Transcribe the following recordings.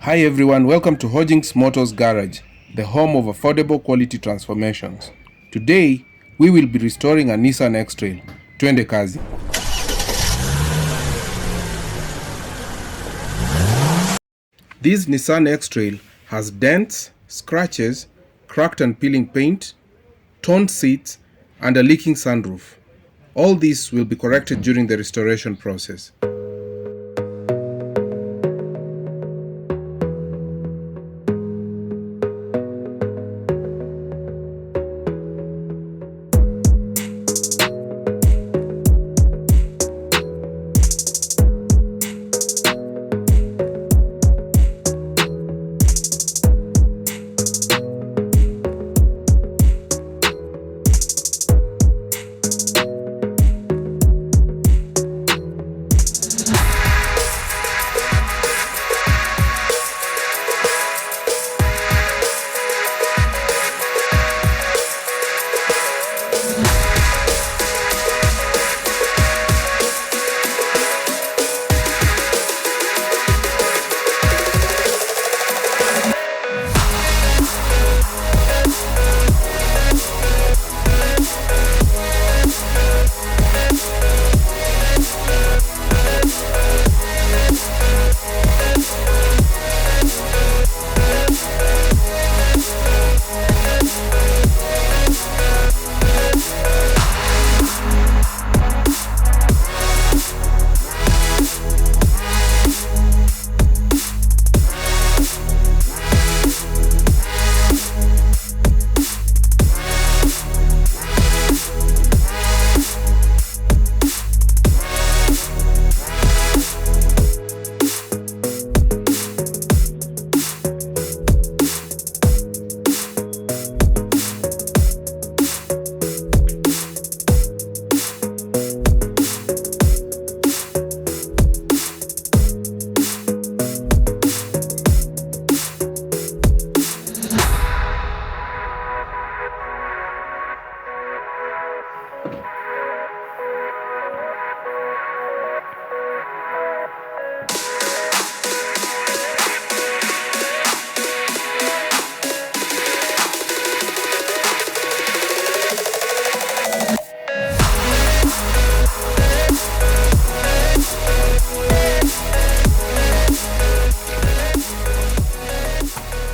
Hi everyone, welcome to Hojinx Motors Garage, the home of affordable quality transformations. Today, we will be restoring a Nissan Xtrail. Twende kazi. This Nissan Xtrail has dents, scratches, cracked and peeling paint, torn seats, and a leaking sunroof. All this will be corrected during the restoration process.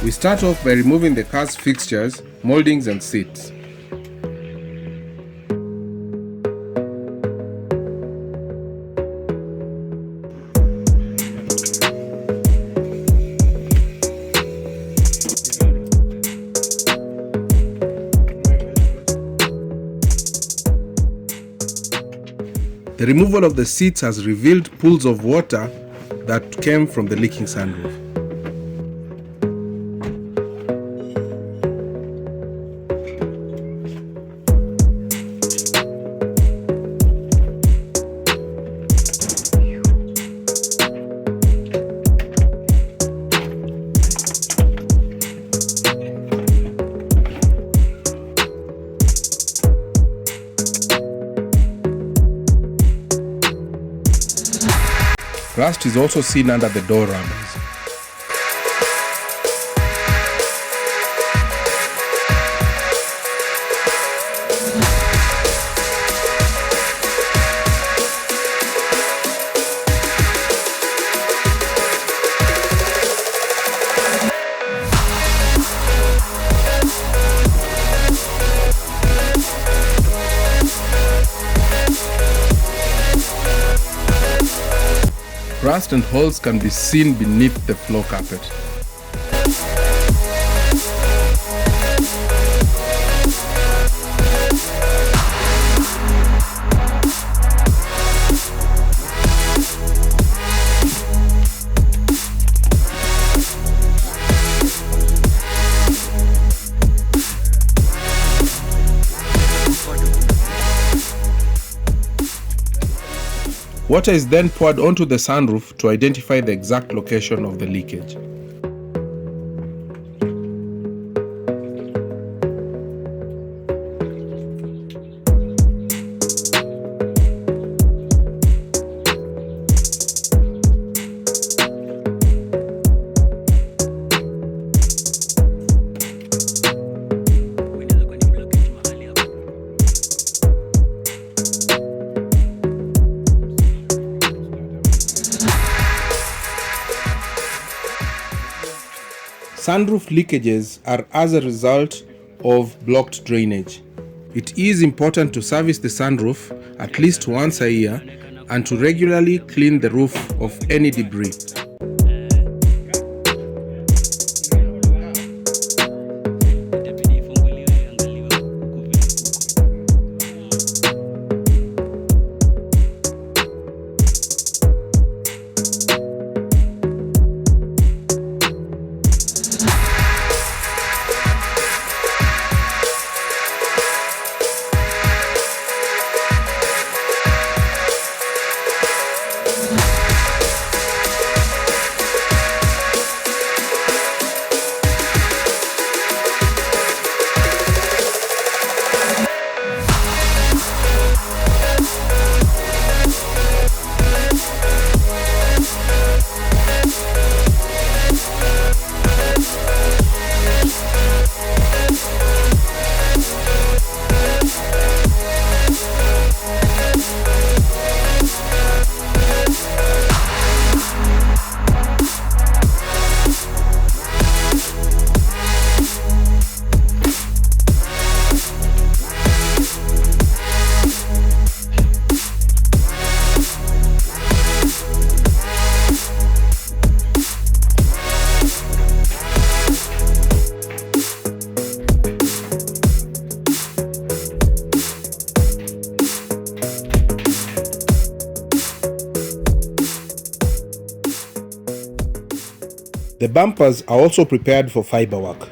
We start off by removing the car's fixtures, moldings and seats. The removal of the seats has revealed pools of water that came from the leaking sunroof. Rust is also seen under the door runners. Rust and holes can be seen beneath the floor carpet. Water is then poured onto the sunroof to identify the exact location of the leakage. Sunroof leakages are as a result of blocked drainage. It is important to service the sunroof at least once a year and to regularly clean the roof of any debris. The bumpers are also prepared for fiber work.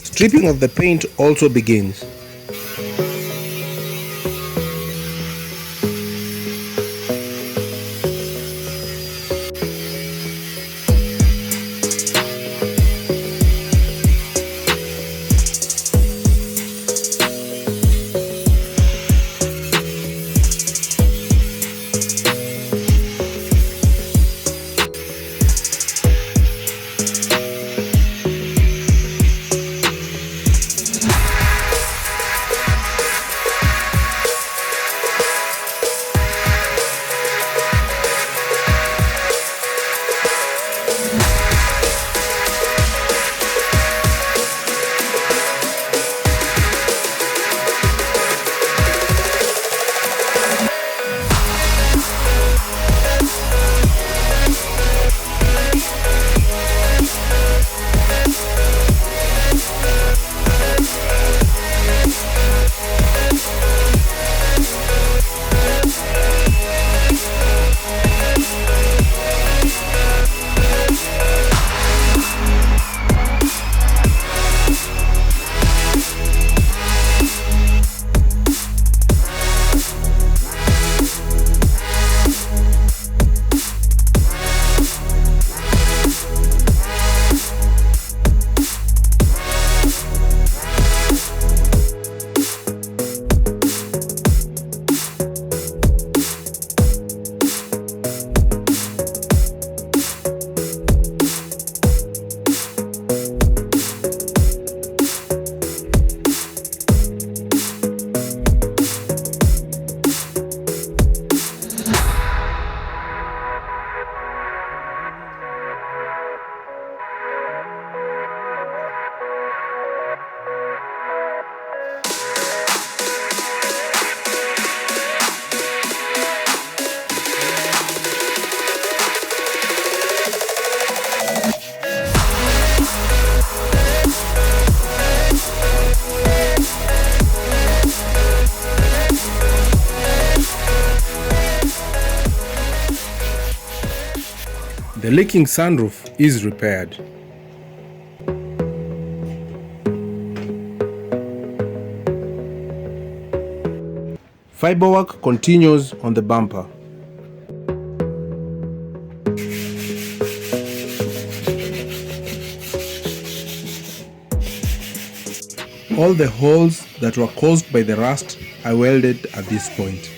Stripping of the paint also begins. The leaking sunroof is repaired. Fiberwork continues on the bumper. All the holes that were caused by the rust are welded at this point.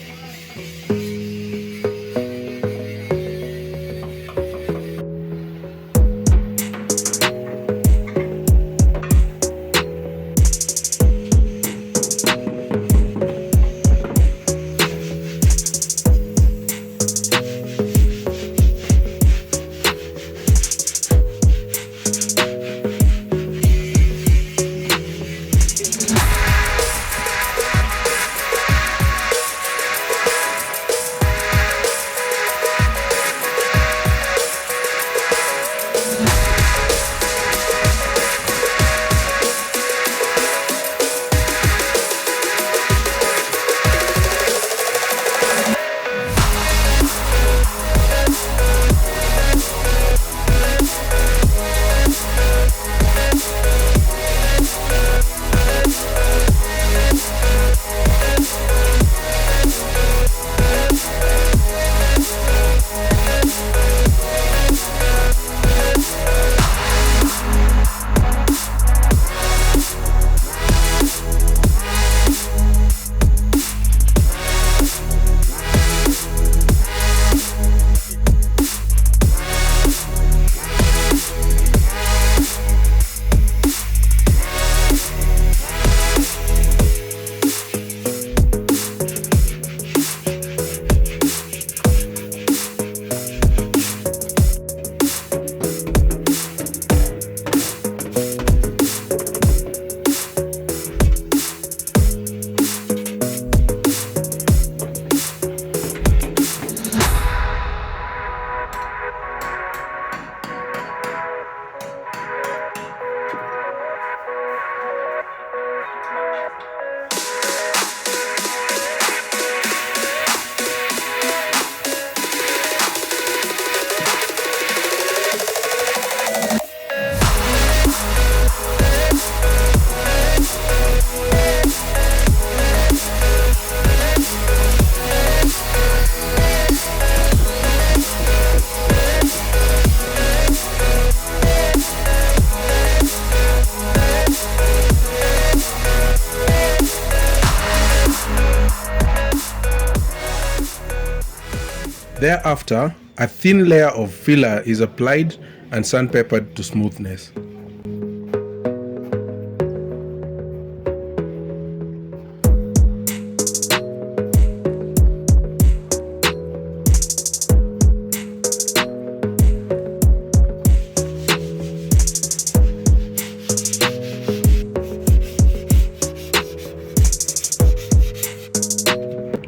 Thereafter, a thin layer of filler is applied and sandpapered to smoothness.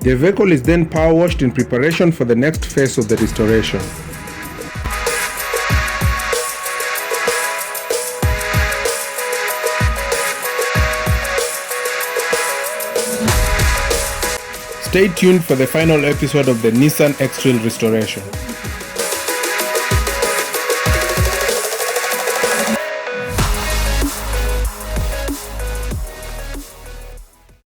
The vehicle is then power washed in preparation for the next phase of the restoration. Stay tuned for the final episode of the Nissan Xtrail restoration.